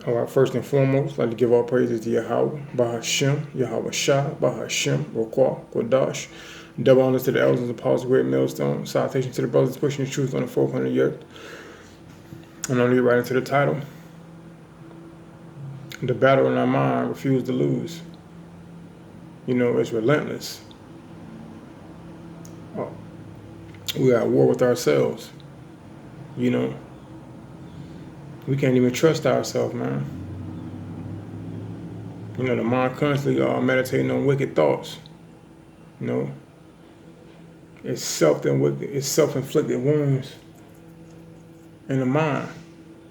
All right, first and foremost, I'd like to give all praises to Yahweh, Bahashem, Yahweh Shah, Bahashem, Rokwa, Kodash. Double honors to the elders and apostles, great millstone. Salutation to the brothers pushing the truth on the forefront of the earth. And I'll get right into the title. The battle in our mind, refuse to lose. You know, it's relentless. We are at war with ourselves. You know, we can't even trust ourselves, man. You know, the mind constantly meditating on wicked thoughts. You know, it's self-inflicted wounds in the mind.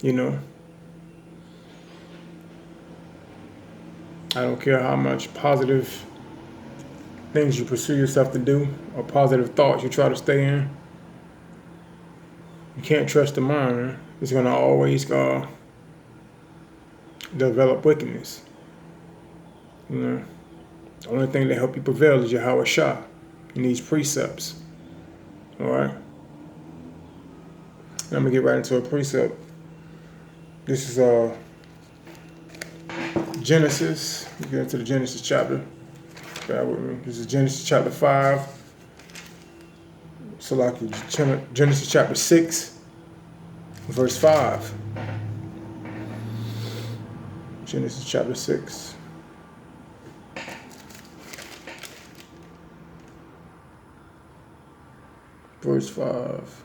You know, I don't care how much positive things you pursue yourself to do or positive thoughts you try to stay in. You can't trust the mind, man. It's going to always develop wickedness. You know, the only thing that help you prevail is Yahweh Shah and these precepts. All right? And I'm going to get right into a precept. This is Genesis. We get into the Genesis chapter. Bear with me. This is Genesis chapter 5. So like Genesis chapter 6, verse 5. Genesis chapter 6. Verse 5.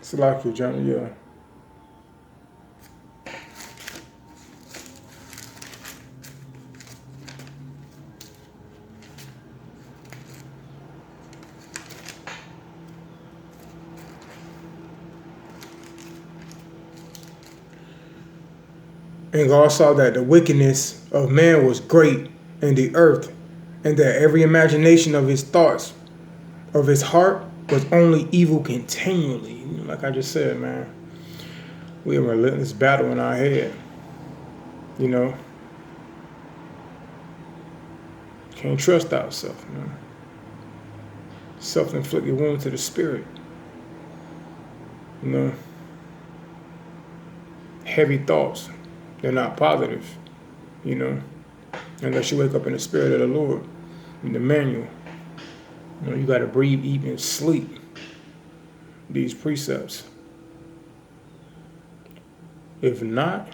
Salaki, Johnny, yeah. And God saw that the wickedness of man was great in the earth, and that every imagination of his thoughts, of his heart, was only evil continually. You know, like I just said, man, we have a relentless battle in our head. You know, can't trust ourselves, man. Self-inflicted wound to the spirit. You know, heavy thoughts. They're not positive, you know, unless you wake up in the spirit of the Lord, in the manual. You know, you got to breathe, eat, and sleep these precepts. If not,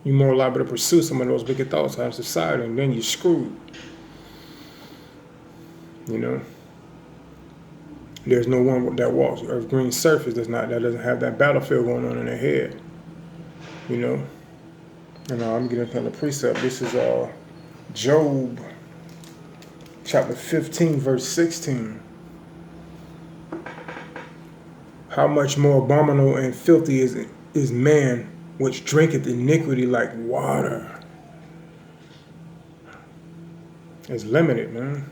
you're more liable to pursue some of those wicked thoughts out of society, and then you're screwed. You know, there's no one that walks Earth green surface that doesn't have that battlefield going on in their head. You know. And I'm getting into the precept. This is Job chapter 15, verse 16. How much more abominable and filthy is man which drinketh iniquity like water. It's limited, man.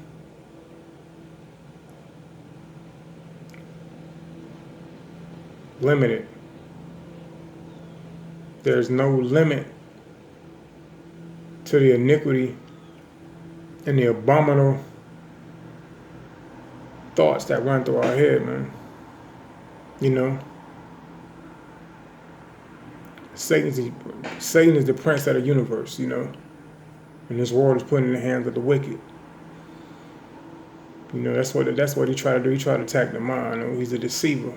Limited. There's no limit to the iniquity and the abominable thoughts that run through our head, man. You know, Satan is the prince of the universe, you know, and this world is put in the hands of the wicked. You know, that's what he tried to do. He tried to attack the mind. You know? He's a deceiver.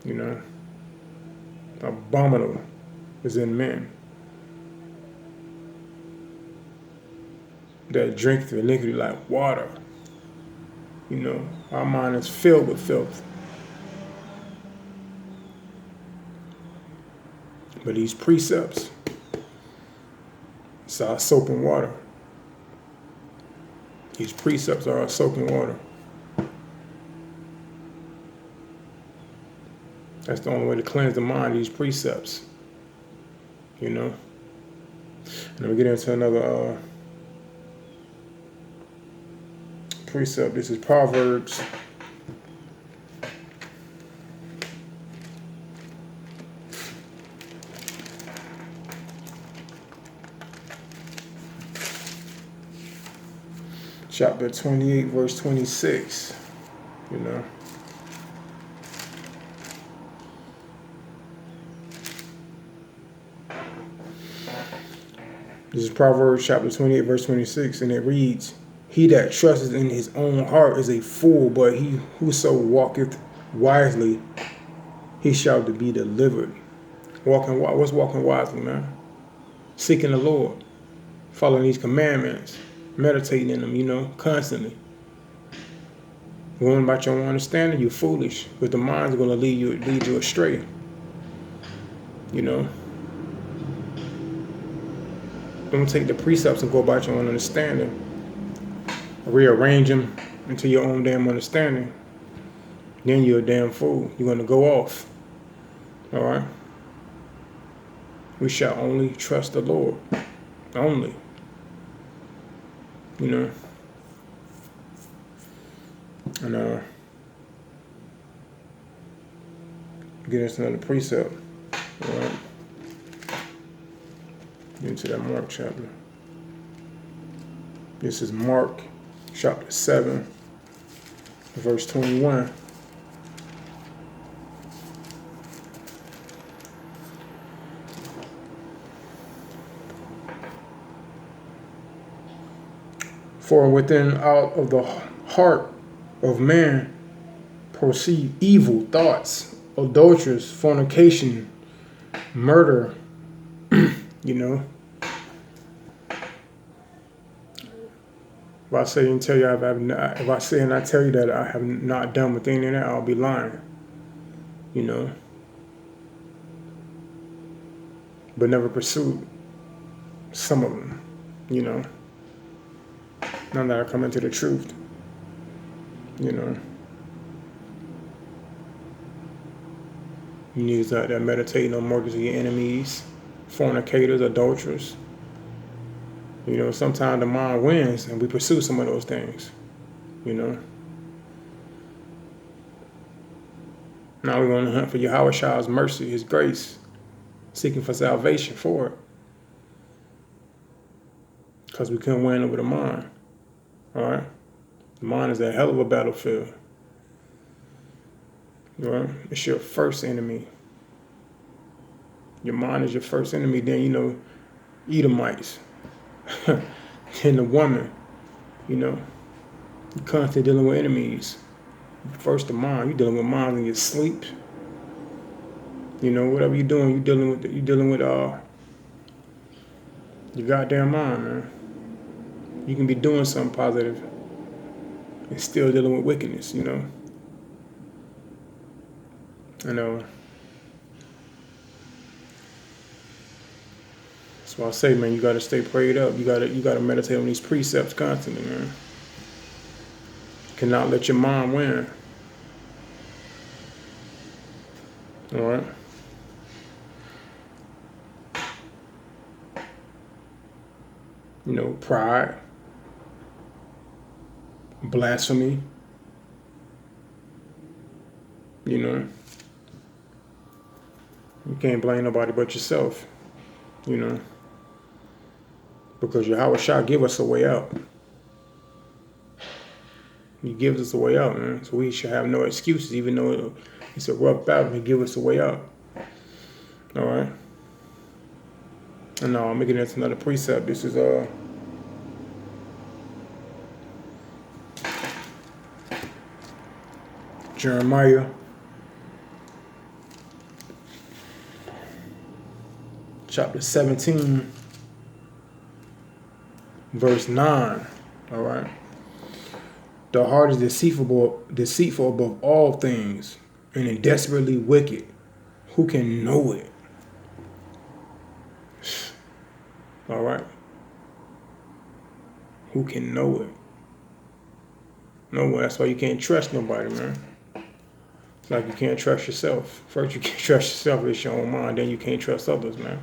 You know, abominable is in men that drink the iniquity like water. You know, our mind is filled with filth. But these precepts, it's our soap and water. These precepts are our soap and water. That's the only way to cleanse the mind, these precepts. You know? And then we get into another precept. This is Proverbs chapter 28, verse 26. You know? This is Proverbs chapter 28, verse 26, and it reads, "He that trusteth in his own heart is a fool, but he whoso walketh wisely, he shall be delivered." What's walking wisely, man? Seeking the Lord, following these commandments, meditating in them, constantly. Going about your own understanding, you're foolish, because the mind's going to lead you astray. Don't take the precepts and go about your own understanding. Rearrange them into your own damn understanding. Then you're a damn fool. You're going to go off. All right? We shall only trust the Lord. Only. And get us another precept. All right? Get into that Mark chapter. This is Mark chapter 7, verse 21. For within out of the heart of man proceed evil thoughts, adulteries, fornication, murder, If I say and tell you if I say and I tell you that I have not done with any of that, I'll be lying. But never pursued some of them. Now that I come into the truth. You need to out there meditating on murders of your enemies, fornicators, adulterers. Sometimes the mind wins and we pursue some of those things. Now we're going to hunt for Yahweh's mercy, his grace, seeking for salvation for it. Because we couldn't win over the mind. All right? The mind is a hell of a battlefield. It's your first enemy. Your mind is your first enemy. Then, Edomites. Then the woman. You're constantly dealing with enemies. First the mind. You're dealing with mind in your sleep. Whatever you're doing, you're dealing with your goddamn mind, man. You can be doing something positive and still dealing with wickedness, I know. That's why I say, man, you gotta stay prayed up. You gotta meditate on these precepts constantly, man. You cannot let your mind win. All right. Pride, blasphemy. You can't blame nobody but yourself. Because Yahweh shall give us a way out. He gives us a way out, man. So we should have no excuses, even though it's a rough battle. He gives us a way out. All right. And now I'm making this another precept. This is Jeremiah chapter 17, verse 9. All right. The heart is deceitful above all things, and is desperately wicked. Who can know it? All right. Who can know it? No one. That's why you can't trust nobody, man. It's like you can't trust yourself. First, you can't trust yourself. It's your own mind. Then you can't trust others, man.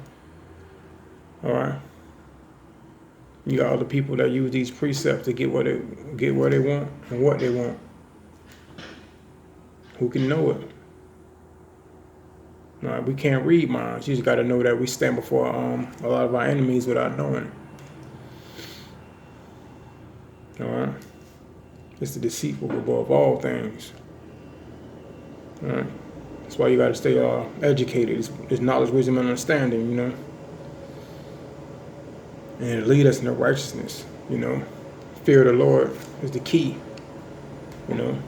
All right. You got other people that use these precepts to get where they want and what they want. Who can know it? All right, we can't read minds. You just got to know that we stand before a lot of our enemies without knowing. All right. It's the deceitful above all things. All right. That's why you got to stay educated. It's knowledge, wisdom, and understanding, and lead us into righteousness. You know, fear of the Lord is the key. You know,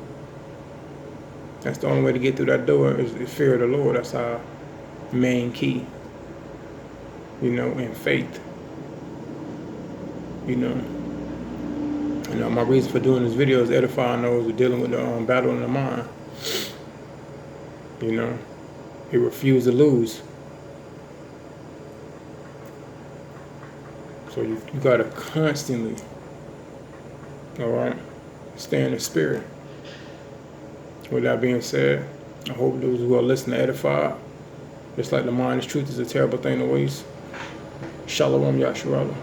that's the only way to get through that door is the fear of the Lord. That's our main key. You know, and faith. You know, my reason for doing this video is edifying those who are dealing with the battle in the mind. You know, he refused to lose. So you gotta constantly, all right, stay in the spirit. With that being said, I hope those who are listening are edified. Just like the mind is truth is a terrible thing to waste. Shalom Yasharallah.